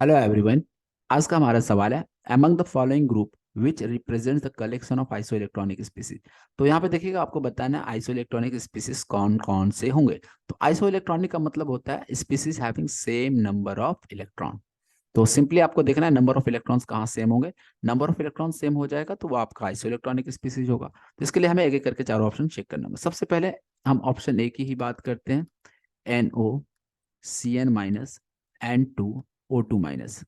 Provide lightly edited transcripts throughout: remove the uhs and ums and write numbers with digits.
Hello everyone. आज का हमारा सवाल है among the following group which represents the collection of iso electronic species. तो यहाँ पे देखिएगा, आपको बताना है आइसो इलेक्ट्रॉनिक स्पीसीज कौन कौन से होंगे। तो आइसो इलेक्ट्रॉनिक का मतलब होता है species having same number of electron. तो सिंपली आपको देखना है नंबर ऑफ इलेक्ट्रॉन्स कहाँ सेम होंगे। नंबर ऑफ इलेक्ट्रॉन सेम हो जाएगा तो वो आपका आइसो इलेक्ट्रॉनिक स्पीसीज होगा। तो इसके लिए हमें एक एक करके चारों ऑप्शन चेक करना होगा। सबसे पहले हम ऑप्शन ए की ही बात करते हैं। NO, CN minus, N2O2 minus.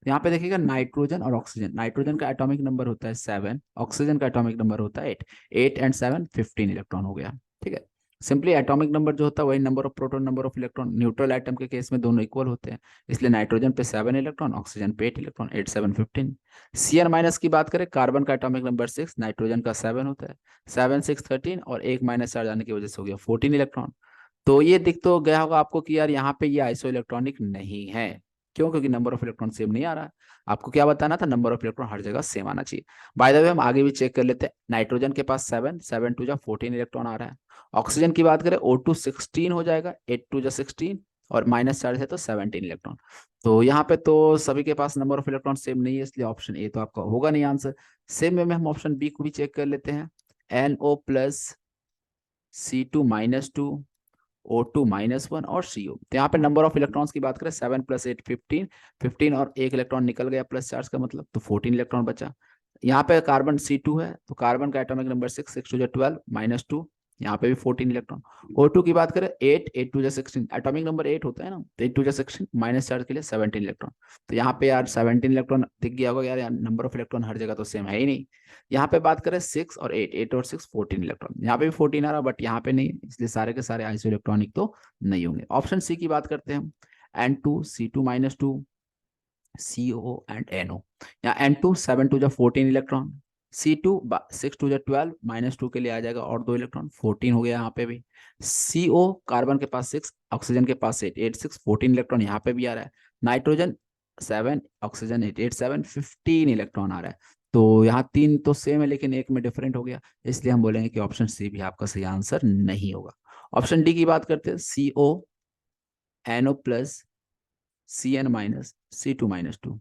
यहाँ पे देखिएगा नाइट्रोजन और ऑक्सीजन, नाइट्रोजन का एटॉमिक नंबर होता है 7, ऑक्सीजन का एटॉमिक नंबर होता है 8। 8 एंड 7 15 इलेक्ट्रॉन हो गया। ठीक है। सिंपली एटॉमिक नंबर जो होता है वही number of proton number of electron. Neutral atom के केस में दोनों इक्वल होते हैं, इसलिए नाइट्रोजन पे 7 इलेक्ट्रॉन, ऑक्सीजन पे 8 इलेक्ट्रॉन, 8 7 15। CN माइनस की बात करें, कार्बन का एटॉमिक नंबर 6, नाइट्रोजन का 7 होता है, 7 6 13 और एक माइनस चार्ज आने की वजह से हो गया 14 इलेक्ट्रॉन। तो ये दिख तो गया होगा आपको कि यार यहाँ पे ये आइसो इलेक्ट्रॉनिक नहीं है। क्यों? क्योंकि नंबर ऑफ इलेक्ट्रॉन सेम नहीं आ रहा है। आपको क्या बताना था? नंबर ऑफ इलेक्ट्रॉन हर जगह सेम आना चाहिए। बाय द वे हम आगे भी चेक कर लेते हैं। नाइट्रोजन के पास 7, 7 टू जा 14 इलेक्ट्रॉन आ रहा है। ऑक्सीजन की बात करें, O2 16 हो जाएगा, 8 टू जा 16 और माइनस चार्ज है तो 17 इलेक्ट्रॉन। तो यहाँ पे तो सभी के पास नंबर ऑफ इलेक्ट्रॉन सेम नहीं है, इसलिए ऑप्शन ए तो आपका होगा नहीं आंसर। सेम वे में हम ऑप्शन बी को भी चेक कर लेते हैं। NO प्लस, C2 - 2, O2 - 1 और CO। तो यहाँ पे नंबर ऑफ इलेक्ट्रॉन्स की बात करें, 7 + 8 15, 15 और एक इलेक्ट्रॉन निकल गया प्लस चार्ज का मतलब, तो 14 इलेक्ट्रॉन बचा। यहाँ पे कार्बन C2 है तो कार्बन का एटॉमिक नंबर 6, 6 टू 12 -2, यहाँ पे भी 14 इलेक्ट्रॉन। O2 की बात करें, 8, 8 टू 16, एटॉमिक नंबर 8 होता है ना, तो 8 टू 16 माइनस चार्ज के लिए 17 इलेक्ट्रॉन। तो यहाँ पे यार 17 इलेक्ट्रॉन दिख गया होगा यार, नंबर ऑफ इलेक्ट्रॉन हर जगह तो सेम है ही नहीं। यहाँ पे बात करें 6 और 8, 8 और 6 14 इलेक्ट्रॉन, यहाँ पे भी 14 आ रहा बट यहाँ पे नहीं, इसलिए सारे के सारे आइसो इलेक्ट्रॉनिक तो नहीं होंगे। ऑप्शन सी की बात करते हैं हम। N2, C2 - 2, CO and NO। यहाँ N2 7 to 14 electron, C2 6 to 12 -2 के लिए आ जाएगा और 2 इलेक्ट्रॉन, 14 हो गया यहाँ पे भी। CO कार्बन के पास 6, ऑक्सीजन के पास 8, 8 6 14 इलेक्ट्रॉन यहाँ पे भी आ रहा है। नाइट्रोजन 7, ऑक्सीजन 8, 8 7 15 इलेक्ट्रॉन आ रहा है। तो यहाँ तीन तो सेम है लेकिन एक में डिफरेंट हो गया, इसलिए हम बोलेंगे कि ऑप्शन सी भी आपका सही आंसर नहीं होगा। ऑप्शन डी की बात करते हैं। CO, NO plus, CN minus, C2 - 2।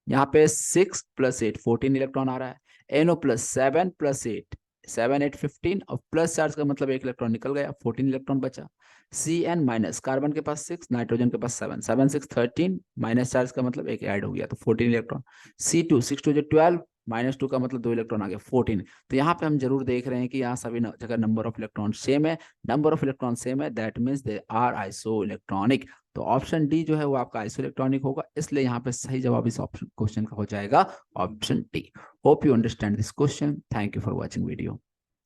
यहाँ पे 6 + 8 14 इलेक्ट्रॉन आ रहा है। NO प्लस 7 + 8 7 8 15 और प्लस चार्ज का मतलब एक इलेक्ट्रॉन निकल गया, 14 इलेक्ट्रॉन बचा। CN माइनस, कार्बन के पास 6, नाइट्रोजन के पास 7, 7 6 13 माइनस चार्ज का मतलब एक ऐड हो गया तो 14 इलेक्ट्रॉन। C2 6 टू 12 -2 का मतलब 2 इलेक्ट्रॉन आ गया 14। तो यहाँ पे हम जरूर देख रहे हैं कि यहाँ सभी जगह नंबर ऑफ इलेक्ट्रॉन सेम है। नंबर ऑफ इलेक्ट्रॉन सेम है, that means they are isoelectronic. तो ऑप्शन डी जो है वो आपका आइसो इलेक्ट्रॉनिक होगा, इसलिए यहाँ पे सही जवाब इस ऑप्शन क्वेश्चन का हो जाएगा option D. Hope you understand this question. Thank you for watching video.